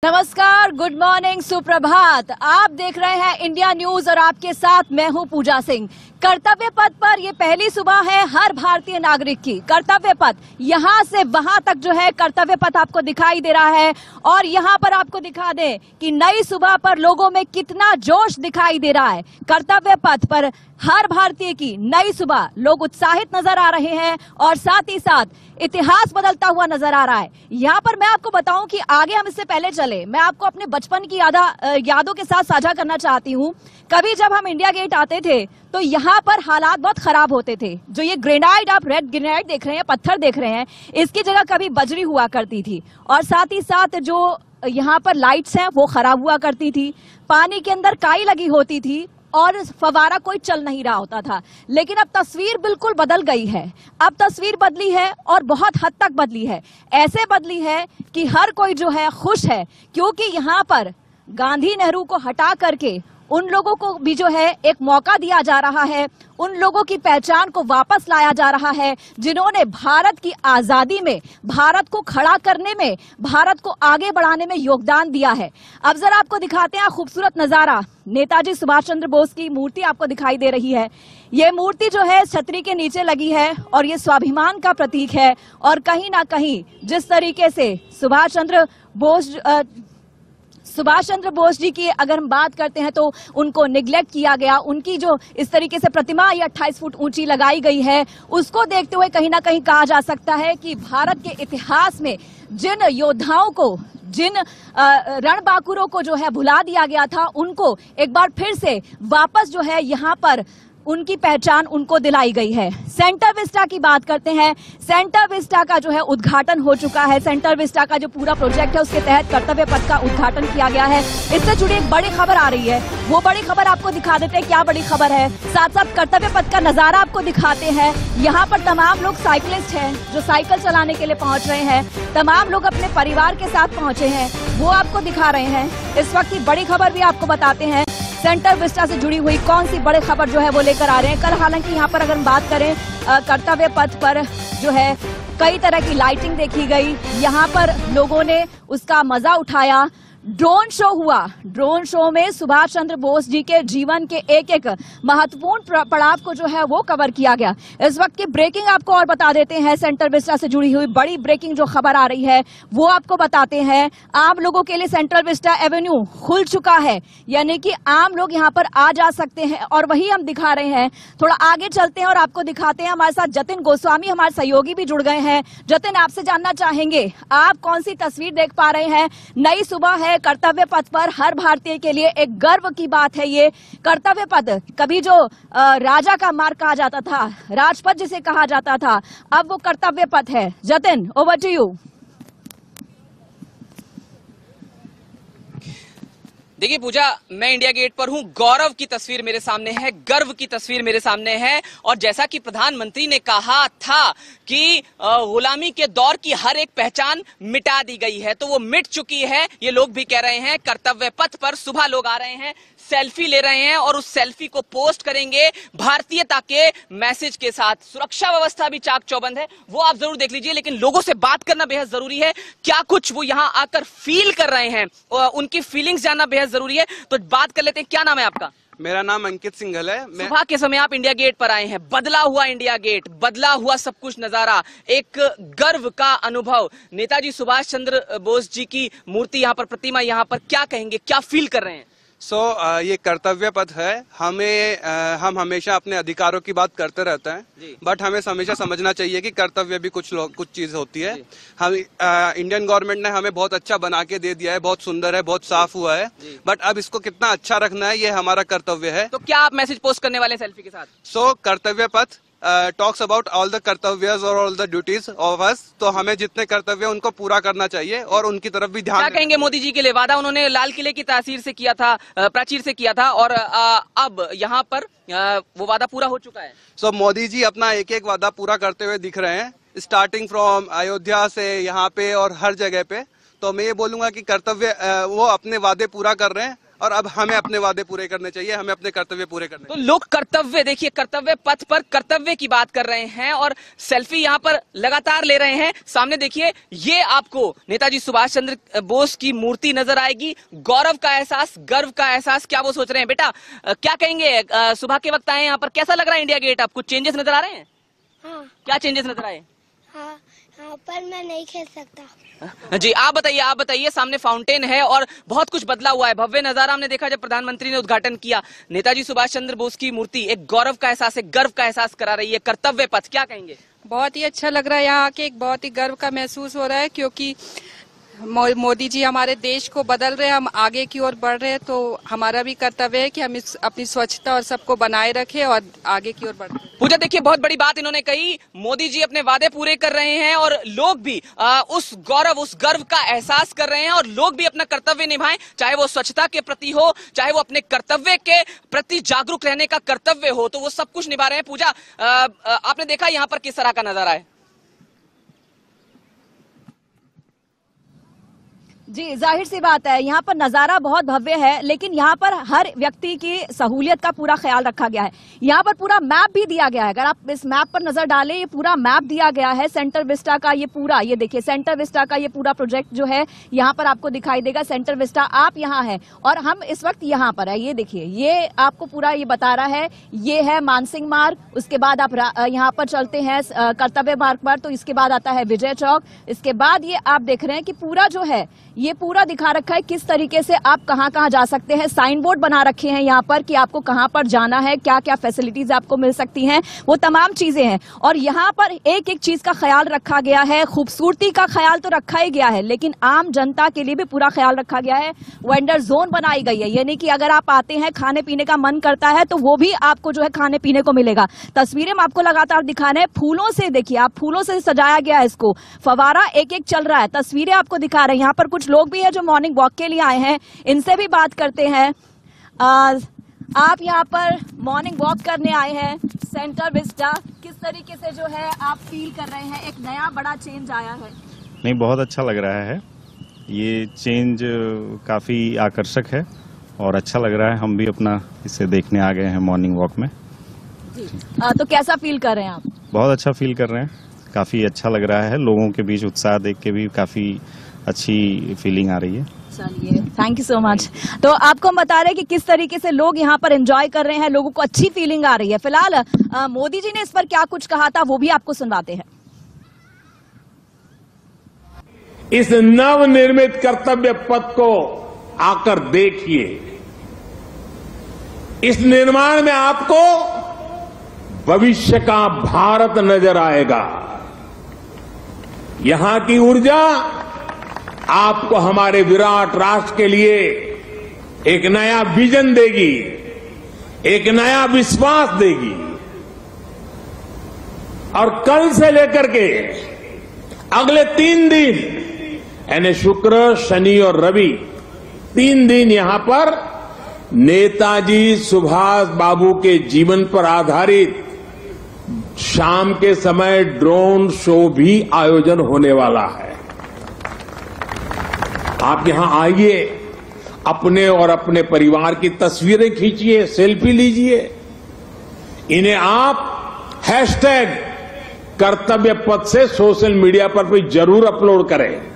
नमस्कार, good morning, सुप्रभात। आप देख रहे हैं इंडिया न्यूज और आपके साथ मैं हूं पूजा सिंह। कर्तव्य पथ पर ये पहली सुबह है हर भारतीय नागरिक की। कर्तव्य पथ यहाँ से वहां तक जो है कर्तव्य पथ आपको दिखाई दे रहा है और यहाँ पर आपको दिखा दें कि नई सुबह पर लोगों में कितना जोश दिखाई दे रहा है। कर्तव्य पथ पर हर भारतीय की नई सुबह, लोग उत्साहित नजर आ रहे हैं और साथ ही साथ इतिहास बदलता हुआ नजर आ रहा है। यहाँ पर मैं आपको बताऊं कि आगे हम इससे पहले चले, मैं आपको अपने बचपन की यादों के साथ साझा करना चाहती हूँ। कभी जब हम इंडिया गेट आते थे तो यहाँ पर हालात बहुत खराब होते थे। जो ये ग्रेनाइट, आप रेड ग्रेनाइट देख रहे हैं, पत्थर देख रहे हैं, इसकी जगह कभी बजरी हुआ करती थी और साथ ही साथ जो यहाँ पर लाइट्स हैं वो खराब हुआ करती थी। पानी के अंदर काई लगी होती थी और फवारा कोई चल नहीं रहा होता था। लेकिन अब तस्वीर बिल्कुल बदल गई है। अब तस्वीर बदली है और बहुत हद तक बदली है। ऐसे बदली है कि हर कोई जो है खुश है, क्योंकि यहाँ पर गांधी नेहरू को हटा करके उन लोगों को भी जो है एक मौका दिया जा रहा है। उन लोगों की पहचान को वापस लाया जा रहा है जिन्होंने भारत की आजादी में, भारत को खड़ा करने में, भारत को आगे बढ़ाने में योगदान दिया है। अब जरा आपको दिखाते हैं खूबसूरत नजारा। नेताजी सुभाष चंद्र बोस की मूर्ति आपको दिखाई दे रही है। ये मूर्ति जो है छतरी के नीचे लगी है और ये स्वाभिमान का प्रतीक है। और कहीं ना कहीं जिस तरीके से सुभाष चंद्र बोस जी की अगर हम बात करते हैं तो उनको निग्लेक्ट किया गया। उनकी जो इस तरीके से प्रतिमा ये 28 फुट ऊंची लगाई गई है, उसको देखते हुए कहीं ना कहीं कहा जा सकता है कि भारत के इतिहास में जिन योद्धाओं को, जिन रणबांकुरों को जो है भुला दिया गया था, उनको एक बार फिर से वापस जो है यहाँ पर उनकी पहचान उनको दिलाई गई है। सेंटर विस्टा की बात करते हैं। सेंटर विस्टा का जो है उद्घाटन हो चुका है। सेंटर विस्टा का जो पूरा प्रोजेक्ट है उसके तहत कर्तव्य पथ का उद्घाटन किया गया है। इससे जुड़ी एक बड़ी खबर आ रही है, वो बड़ी खबर आपको दिखा देते हैं। क्या बड़ी खबर है? साथ साथ कर्तव्य पथ का नजारा आपको दिखाते हैं। यहाँ पर तमाम लोग साइकिलिस्ट हैं जो साइकिल चलाने के लिए पहुंच रहे हैं। तमाम लोग अपने परिवार के साथ पहुंचे हैं, वो आपको दिखा रहे हैं। इस वक्त की बड़ी खबर भी आपको बताते हैं। सेंटर विस्टा से जुड़ी हुई कौन सी बड़ी खबर जो है वो लेकर आ रहे हैं। कल हालांकि यहाँ पर अगर हम बात करें, कर्तव्य पथ पर जो है कई तरह की लाइटिंग देखी गई। यहाँ पर लोगों ने उसका मजा उठाया। ड्रोन शो हुआ। ड्रोन शो में सुभाष चंद्र बोस जी के जीवन के एक एक महत्वपूर्ण पड़ाव को जो है वो कवर किया गया। इस वक्त की ब्रेकिंग आपको और बता देते हैं। सेंटर विस्टा से जुड़ी हुई बड़ी ब्रेकिंग जो खबर आ रही है वो आपको बताते हैं। आम लोगों के लिए सेंट्रल विस्टा एवेन्यू खुल चुका है, यानी कि आम लोग यहाँ पर आ जा सकते हैं और वही हम दिखा रहे हैं। थोड़ा आगे चलते हैं और आपको दिखाते हैं। हमारे साथ जतिन गोस्वामी, हमारे सहयोगी भी जुड़ गए हैं। जतिन, आपसे जानना चाहेंगे आप कौन सी तस्वीर देख पा रहे हैं? नई सुबह है, कर्तव्य पथ पर हर भारतीय के लिए एक गर्व की बात है। ये कर्तव्य पथ कभी जो राजा का मार्ग कहा जाता था, राजपथ जिसे कहा जाता था, अब वो कर्तव्य पथ है। Jatin, over to you. देखिए पूजा, मैं इंडिया गेट पर हूं। गौरव की तस्वीर मेरे सामने है, गर्व की तस्वीर मेरे सामने है। और जैसा कि प्रधानमंत्री ने कहा था कि गुलामी के दौर की हर एक पहचान मिटा दी गई है, तो वो मिट चुकी है। ये लोग भी कह रहे हैं। कर्तव्य पथ पर सुबह लोग आ रहे हैं, सेल्फी ले रहे हैं और उस सेल्फी को पोस्ट करेंगे भारतीयता के मैसेज के साथ। सुरक्षा व्यवस्था भी चाक चौबंद है, वो आप जरूर देख लीजिए। लेकिन लोगों से बात करना बेहद जरूरी है। क्या कुछ वो यहाँ आकर फील कर रहे हैं, उनकी फीलिंग्स जानना बेहद जरूरी है। तो बात कर लेते हैं। क्या नाम है आपका? मेरा नाम अंकित सिंघल है। सुबह के समय आप इंडिया गेट पर आए हैं। बदला हुआ इंडिया गेट, बदला हुआ सब कुछ नजारा, एक गर्व का अनुभव। नेताजी सुभाष चंद्र बोस जी की मूर्ति यहाँ पर, प्रतिमा यहाँ पर, क्या कहेंगे, क्या फील कर रहे हैं? ये कर्तव्य पथ है। हम हमेशा अपने अधिकारों की बात करते रहते हैं, बट हमें हमेशा समझना चाहिए कि कर्तव्य भी कुछ चीज होती है। हम इंडियन गवर्नमेंट ने हमें बहुत अच्छा बना के दे दिया है, बहुत सुंदर है, बहुत साफ हुआ है, बट अब इसको कितना अच्छा रखना है ये हमारा कर्तव्य है। तो क्या आप मैसेज पोस्ट करने वाले सेल्फी के साथ? कर्तव्य पथ टॉक्स अबाउट ऑल द कर्तव्यस और all the duties of us. तो हमें जितने कर्तव्य उनको पूरा करना चाहिए और उनकी तरफ भी ध्यान। क्या कहेंगे मोदी जी के लिए? वादा उन्होंने लाल किले की तासीर से किया था, प्राचीर से किया था, और अब यहाँ पर वो वादा पूरा हो चुका है। मोदी जी अपना एक एक वादा पूरा करते हुए दिख रहे हैं, स्टार्टिंग फ्रॉम अयोध्या से यहाँ पे और हर जगह पे। तो मैं ये बोलूंगा कि कर्तव्य वो अपने वादे पूरा कर रहे हैं और अब हमें अपने वादे पूरे करने चाहिए, हमें अपने कर्तव्य पूरे करने तो लोग कर्तव्य, देखिए कर्तव्य पथ पर कर्तव्य की बात कर रहे हैं और सेल्फी यहां पर लगातार ले रहे हैं। सामने देखिए, ये आपको नेताजी सुभाष चंद्र बोस की मूर्ति नजर आएगी। गौरव का एहसास, गर्व का एहसास, क्या वो सोच रहे हैं? बेटा क्या कहेंगे? सुबह के वक्त आए यहाँ पर, कैसा लग रहा है इंडिया गेट? आपको चेंजेस नजर आ रहे हैं? हाँ। क्या चेंजेस नजर आए? हाँ, पर मैं नहीं खेल सकता। जी आप बताइए। सामने फाउंटेन है और बहुत कुछ बदला हुआ है। भव्य नजारा हमने देखा जब प्रधानमंत्री ने उद्घाटन किया। नेताजी सुभाष चंद्र बोस की मूर्ति एक गौरव का एहसास, एक गर्व का एहसास करा रही है। कर्तव्य पथ, क्या कहेंगे? बहुत ही अच्छा लग रहा है यहाँ आके, एक बहुत ही गर्व का महसूस हो रहा है क्योंकि मोदी जी हमारे देश को बदल रहे हैं, हम आगे की ओर बढ़ रहे हैं, तो हमारा भी कर्तव्य है कि हम अपनी स्वच्छता और सबको बनाए रखें और आगे की ओर बढ़ें। पूजा देखिए, बहुत बड़ी बात इन्होंने कही। मोदी जी अपने वादे पूरे कर रहे हैं और लोग भी उस गौरव, उस गर्व का एहसास कर रहे हैं और लोग भी अपना कर्तव्य निभाएं, चाहे वो स्वच्छता के प्रति हो, चाहे वो अपने कर्तव्य के प्रति जागरूक रहने का कर्तव्य हो, तो वो सब कुछ निभा रहे हैं। पूजा आपने देखा यहाँ पर किस तरह का नजारा है? जी, जाहिर सी बात है, यहाँ पर नज़ारा बहुत भव्य है, लेकिन यहाँ पर हर व्यक्ति की सहूलियत का पूरा ख्याल रखा गया है। यहाँ पर पूरा मैप भी दिया गया है। अगर आप इस मैप पर नजर डालें, ये पूरा मैप दिया गया है सेंटर विस्टा का। ये पूरा, ये देखिए सेंटर विस्टा का ये पूरा प्रोजेक्ट जो है यहाँ पर आपको दिखाई देगा। सेंटर विस्टा, आप यहाँ है और हम इस वक्त यहाँ पर है। ये देखिए, ये आपको पूरा ये बता रहा है, ये है मानसिंह मार्ग। उसके बाद आप यहाँ पर चलते हैं कर्तव्य मार्ग पर, तो इसके बाद आता है विजय चौक। इसके बाद ये आप देख रहे हैं कि पूरा जो है ये पूरा दिखा रखा है किस तरीके से आप कहां कहां जा सकते हैं। साइन बोर्ड बना रखे हैं यहाँ पर कि आपको कहां पर जाना है, क्या क्या फैसिलिटीज आपको मिल सकती हैं, वो तमाम चीजें हैं। और यहाँ पर एक एक चीज का ख्याल रखा गया है। खूबसूरती का ख्याल तो रखा ही गया है, लेकिन आम जनता के लिए भी पूरा ख्याल रखा गया है। वेंडर जोन बनाई गई है, यानी कि अगर आप आते हैं, खाने पीने का मन करता है, तो वो भी आपको जो है खाने पीने को मिलेगा। तस्वीरें हम आपको लगातार दिखाने हैं। फूलों से देखिए, आप फूलों से सजाया गया है इसको। फवारा एक एक चल रहा है, तस्वीरें आपको दिखा रहे हैं। यहाँ पर कुछ लोग भी है जो मॉर्निंग वॉक के लिए आए हैं, इनसे भी बात करते हैं। आप यहाँ पर मॉर्निंग वॉक करने आए हैं सेंटर विस्टा, किस तरीके से जो है आप फील कर रहे हैं? एक नया बड़ा चेंज आया है। नहीं, बहुत अच्छा लग रहा है। ये चेंज काफ़ी आकर्षक है और अच्छा लग रहा है। हम भी अपना इसे देखने आ गए हैं मॉर्निंग वॉक में। तो कैसा फील कर रहे हैं आप? बहुत अच्छा फील कर रहे हैं, काफ़ी अच्छा लग रहा है। लोगों के बीच उत्साह देख के भी काफ़ी अच्छी फीलिंग आ रही है। चलिए, थैंक यू सो मच। तो आपको हम बता रहे हैं कि किस तरीके से लोग यहाँ पर एंजॉय कर रहे हैं, लोगों को अच्छी फीलिंग आ रही है। फिलहाल मोदी जी ने इस पर क्या कुछ कहा था, वो भी आपको सुनवाते हैं। इस नवनिर्मित कर्तव्य पथ को आकर देखिए। इस निर्माण में आपको भविष्य का भारत नजर आएगा। यहां की ऊर्जा आपको हमारे विराट राष्ट्र के लिए एक नया विजन देगी, एक नया विश्वास देगी। और कल से लेकर के अगले 3 दिन, यानी शुक्र, शनि और रवि, 3 दिन यहां पर नेताजी सुभाष बाबू के जीवन पर आधारित शाम के समय ड्रोन शो भी आयोजन होने वाला है। आप यहां आइए, अपने और अपने परिवार की तस्वीरें खींचिए, सेल्फी लीजिए। इन्हें आप हैशटैग कर्तव्य पथ से सोशल मीडिया पर भी जरूर अपलोड करें।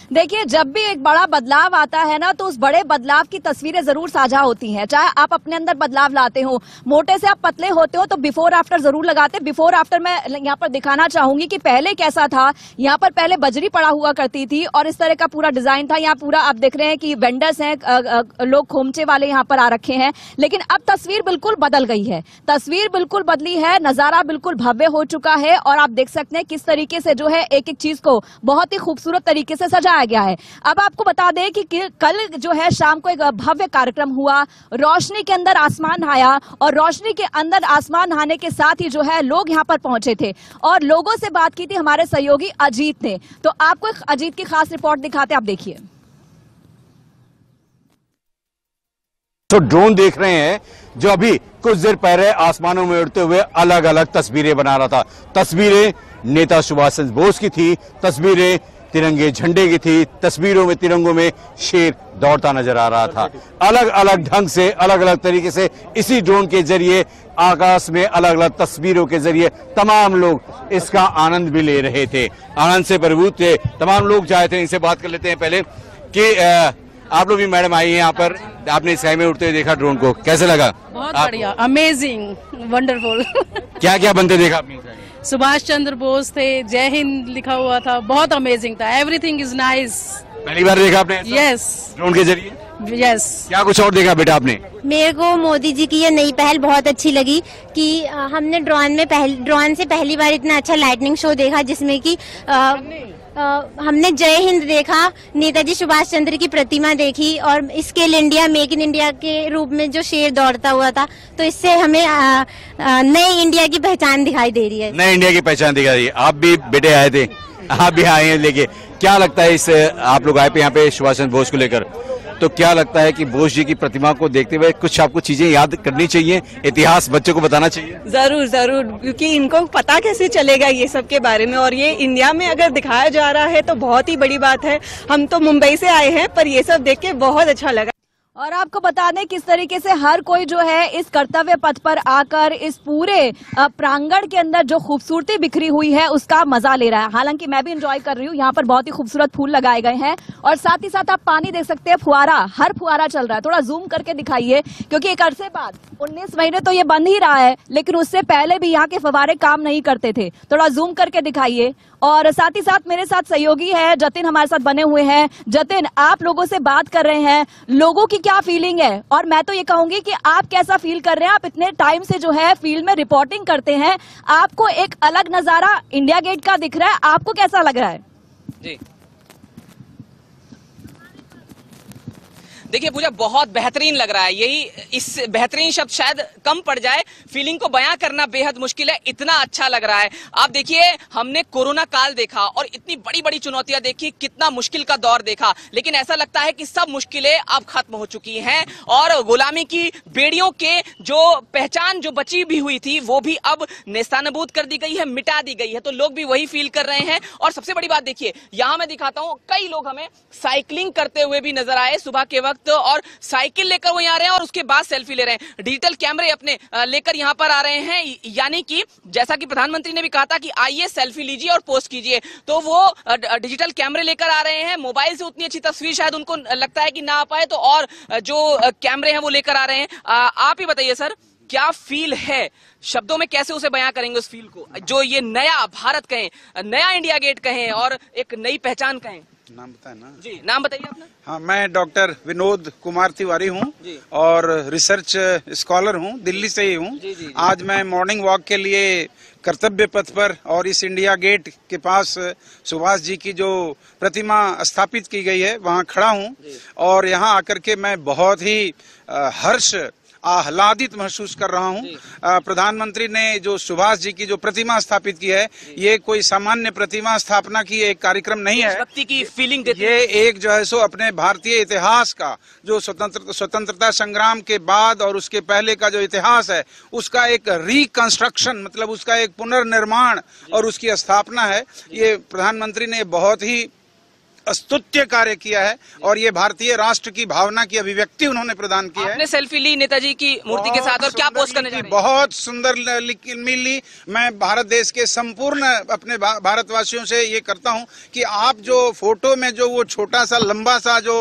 देखिए, जब भी एक बड़ा बदलाव आता है ना, तो उस बड़े बदलाव की तस्वीरें जरूर साझा होती हैं। चाहे आप अपने अंदर बदलाव लाते हो, मोटे से आप पतले होते हो, तो बिफोर आफ्टर जरूर लगाते। बिफोर आफ्टर मैं यहाँ पर दिखाना चाहूंगी कि पहले कैसा था। यहाँ पर पहले बजरी पड़ा हुआ करती थी और इस तरह का पूरा डिजाइन था। यहाँ पूरा आप देख रहे हैं कि वेंडर्स हैं, लोग खोमचे वाले यहाँ पर आ रखे हैं। लेकिन अब तस्वीर बिल्कुल बदल गई है, तस्वीर बिल्कुल बदली है, नजारा बिल्कुल भव्य हो चुका है। और आप देख सकते हैं किस तरीके से जो है एक एक चीज को बहुत ही खूबसूरत तरीके से सजाया गया है। अब आपको बता दें कि कल जो है शाम को एक भव्य कार्यक्रम हुआ, रोशनी के अंदर आसमान नहाया। और रोशनी के अंदर आसमान नहाने के साथ ही जो है लोग यहां पर पहुंचे थे और लोगों से बात की थी हमारे सहयोगी अजीत ने। तो आपको एक अजीत की खास रिपोर्ट दिखाते हैं, आप देखिए। तो ड्रोन देख रहे हैं जो अभी कुछ देर पहले आसमानों में उड़ते हुए अलग अलग तस्वीरें बना रहा था। तस्वीरें नेता सुभाष चंद्र बोस की थी, तस्वीरें तिरंगे झंडे की थी, तस्वीरों में तिरंगों में शेर दौड़ता नजर आ रहा था। अलग अलग ढंग से, अलग अलग तरीके से इसी ड्रोन के जरिए आकाश में अलग अलग तस्वीरों के जरिए तमाम लोग इसका आनंद भी ले रहे थे, आनंद से भरपूर थे तमाम लोग। चाहे थे इनसे बात कर लेते हैं पहले कि आप लोग भी मैडम आई हैं यहाँ पर, आपने स्काई में उड़ते हुए देखा ड्रोन को, कैसे लगा? बहुत बढ़िया, अमेजिंग, वंडरफुल। क्या क्या बनते देखा आपने? सुभाष चंद्र बोस थे, जय हिंद लिखा हुआ था, बहुत अमेजिंग था, एवरीथिंग इज नाइस। पहली बार देखा आपने? यस, ड्रोन के जरिए। यस। क्या कुछ और देखा बेटा आपने? मेरे को मोदी जी की ये नई पहल बहुत अच्छी लगी कि हमने ड्रोन से पहली बार इतना अच्छा लाइटनिंग शो देखा, जिसमें कि हमने जय हिंद देखा, नेताजी सुभाष चंद्र की प्रतिमा देखी और scale India, make in India के रूप में जो शेर दौड़ता हुआ था। तो इससे हमें नई इंडिया की पहचान दिखाई दे रही है। नई इंडिया की पहचान दिखाई रही है। आप भी बेटे आए थे, आप भी आए हैं लेके, क्या लगता है इस आप लोग आए पे यहाँ पे सुभाष चंद्र बोस को लेकर, तो क्या लगता है कि बोस जी की प्रतिमा को देखते हुए कुछ आपको चीजें याद करनी चाहिए, इतिहास बच्चों को बताना चाहिए? जरूर जरूर, क्योंकि इनको पता कैसे चलेगा ये सब के बारे में, और ये इंडिया में अगर दिखाया जा रहा है तो बहुत ही बड़ी बात है। हम तो मुंबई से आए हैं, पर ये सब देख के बहुत अच्छा लगा। और आपको बता दें किस तरीके से हर कोई जो है इस कर्तव्य पथ पर आकर इस पूरे प्रांगण के अंदर जो खूबसूरती बिखरी हुई है उसका मजा ले रहा है। हालांकि मैं भी एंजॉय कर रही हूँ, यहाँ पर बहुत ही खूबसूरत फूल लगाए गए हैं और साथ ही साथ आप पानी देख सकते हैं, फुहारा, हर फुहारा चल रहा है। थोड़ा जूम करके दिखाइए, क्योंकि एक अरसे बाद 19 महीने तो ये बंद ही रहा है, लेकिन उससे पहले भी यहाँ के फव्वारे काम नहीं करते थे। थोड़ा जूम करके दिखाइए। और साथ ही साथ मेरे साथ सहयोगी है जतिन, हमारे साथ बने हुए हैं। जतिन, आप लोगों से बात कर रहे हैं, लोगों की क्या फीलिंग है? और मैं तो ये कहूंगी कि आप कैसा फील कर रहे हैं? आप इतने टाइम से जो है फील्ड में रिपोर्टिंग करते हैं, आपको एक अलग नजारा इंडिया गेट का दिख रहा है, आपको कैसा लग रहा है? जी देखिए पूजा, बहुत बेहतरीन लग रहा है। यही इस बेहतरीन शब्द शायद कम पड़ जाए, फीलिंग को बयां करना बेहद मुश्किल है, इतना अच्छा लग रहा है। आप देखिए, हमने कोरोना काल देखा और इतनी बड़ी बड़ी चुनौतियां देखी, कितना मुश्किल का दौर देखा, लेकिन ऐसा लगता है कि सब मुश्किलें अब खत्म हो चुकी हैं और गुलामी की बेड़ियों के जो पहचान जो बची भी हुई थी वो भी अब नेस्तानाबूद कर दी गई है, मिटा दी गई है। तो लोग भी वही फील कर रहे हैं। और सबसे बड़ी बात देखिए, यहां मैं दिखाता हूं, कई लोग हमें साइकिलिंग करते हुए भी नजर आए सुबह के वक्त, और साइकिल लेकर वो यहाँ आ रहे हैं और उसके बाद सेल्फी ले रहे हैं। डिजिटल कैमरे अपने लेकर यहाँ पर आ रहे हैं, यानी कि जैसा कि प्रधानमंत्री ने भी कहा था कि आइए सेल्फी लीजिए और पोस्ट कीजिए, तो वो डिजिटल कैमरे लेकर आ रहे हैं। मोबाइल से उतनी अच्छी तस्वीर शायद उनको लगता है कि ना आ पाए, तो और जो कैमरे हैं वो लेकर आ रहे हैं। आप ही बताइए सर, क्या फील है? शब्दों में कैसे उसे बयां करेंगे उस फील को, जो ये नया भारत कहें, नया इंडिया गेट कहें और एक नई पहचान कहें? नाम बताए ना जी, नाम बताइए अपना। हाँ, मैं डॉक्टर विनोद कुमार तिवारी हूँ और रिसर्च स्कॉलर हूँ, दिल्ली से ही हूँ। आज मैं मॉर्निंग वॉक के लिए कर्तव्य पथ पर और इस इंडिया गेट के पास सुभाष जी की जो प्रतिमा स्थापित की गई है वहाँ खड़ा हूँ, और यहाँ आकर के मैं बहुत ही हर्ष, आह्लादित महसूस कर रहा हूं। प्रधानमंत्री ने जो सुभाष जी की जो प्रतिमा स्थापित की है, ये कोई सामान्य प्रतिमा स्थापना की एक कार्यक्रम नहीं है, भक्ति की फीलिंग देती ये एक जो है सो अपने भारतीय इतिहास का जो स्वतंत्रता संग्राम के बाद और उसके पहले का जो इतिहास है उसका एक रिकंस्ट्रक्शन, मतलब उसका एक पुनर्निर्माण और उसकी स्थापना है। ये प्रधानमंत्री ने बहुत ही स्तुत्य कार्य किया है और ये भारतीय राष्ट्र की भावना की अभिव्यक्ति उन्होंने प्रदान की है। आपने सेल्फी ली नेताजी की मूर्ति के साथ, और क्या पोस्ट करने जा रहे हैं? बहुत सुंदर मिली। मैं भारत देश के संपूर्ण अपने भारतवासियों से ये करता हूं कि आप जो फोटो में जो वो छोटा सा लंबा सा जो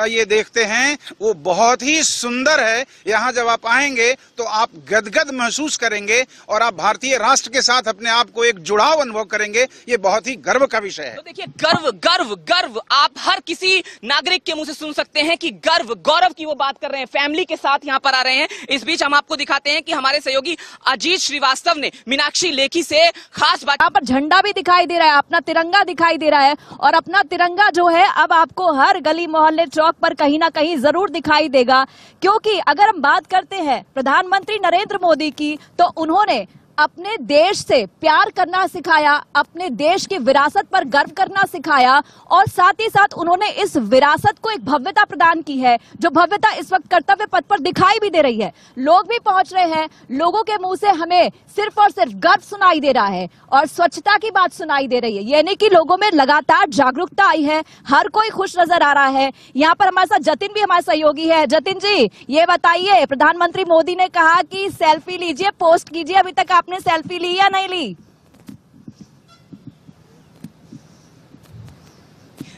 ये देखते हैं वो बहुत ही सुंदर है। यहाँ जब आप आएंगे तो आप गदगद महसूस करेंगे और आप भारतीय राष्ट्र के साथ अपने आप को एक जुड़ाव अनुभव करेंगे। ये बहुत ही गर्व का विषय है। तो देखिए, गर्व गर्व गर्व आप हर किसी नागरिक के मुंह से सुन सकते हैं कि गर्व, गौरव की वो बात कर रहे हैं, फैमिली के साथ यहाँ पर आ रहे हैं। इस बीच हम आपको दिखाते हैं कि हमारे सहयोगी अजीत श्रीवास्तव ने मीनाक्षी लेखी से खास बात। यहाँ पर झंडा भी दिखाई दे रहा है, अपना तिरंगा दिखाई दे रहा है, और अपना तिरंगा जो है अब आपको हर गली मोहल्ले चौक पर कहीं ना कहीं जरूर दिखाई देगा। क्योंकि अगर हम बात करते हैं प्रधानमंत्री नरेंद्र मोदी की, तो उन्होंने अपने देश से प्यार करना सिखाया, अपने देश की विरासत पर गर्व करना सिखाया और साथ ही साथ उन्होंने इस विरासत को एक भव्यता प्रदान की है, जो भव्यता इस वक्त कर्तव्य पथ पर दिखाई भी दे रही है। लोग भी पहुंच रहे हैं, लोगों के मुंह से हमें सिर्फ और सिर्फ गर्व सुनाई दे रहा है और स्वच्छता की बात सुनाई दे रही है। यानी कि लोगों में लगातार जागरूकता आई है, हर कोई खुश नजर आ रहा है। यहाँ पर हमारे साथ जतिन भी हमारे सहयोगी है। जतिन जी, ये बताइए, प्रधानमंत्री मोदी ने कहा कि सेल्फी लीजिए, पोस्ट कीजिए, अभी तक आपने सेल्फी ली या नहीं ली?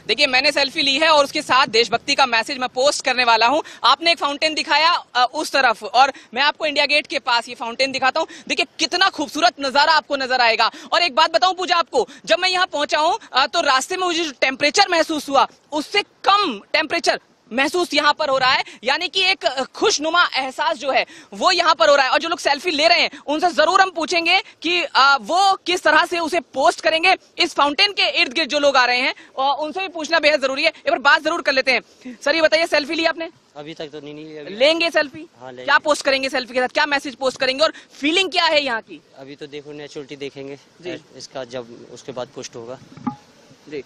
देखिए, मैंने सेल्फी ली है और उसके साथ देशभक्ति का मैसेज मैं पोस्ट करने वाला हूं। आपने एक फाउंटेन दिखाया उस तरफ, और मैं आपको इंडिया गेट के पास ये फाउंटेन दिखाता हूं। देखिए कितना खूबसूरत नजारा आपको नजर आएगा। और एक बात बताऊं पूजा आपको, जब मैं यहां पहुंचा हूं तो रास्ते में मुझे जो टेम्परेचर महसूस हुआ उससे कम टेम्परेचर महसूस यहाँ पर हो रहा है। यानी कि एक खुशनुमा एहसास जो है वो यहाँ पर हो रहा है। और जो लोग सेल्फी ले रहे हैं उनसे जरूर हम पूछेंगे कि वो किस तरह से उसे पोस्ट करेंगे। इस फाउंटेन के इर्द गिर्द जो लोग आ रहे हैं उनसे भी पूछना बेहद जरूरी है। एक बार बात जरूर कर लेते हैं। सर ये बताइए, सेल्फी ली आपने? अभी तक तो नहीं ली। लेंगे सेल्फी? हाँ, लेंगे। क्या पोस्ट करेंगे सेल्फी के साथ, क्या मैसेज पोस्ट करेंगे और फीलिंग क्या है यहाँ की? अभी तो देखो नेचुरलिटी देखेंगे जी। इसका, जब उसके बाद पोस्ट होगा। जी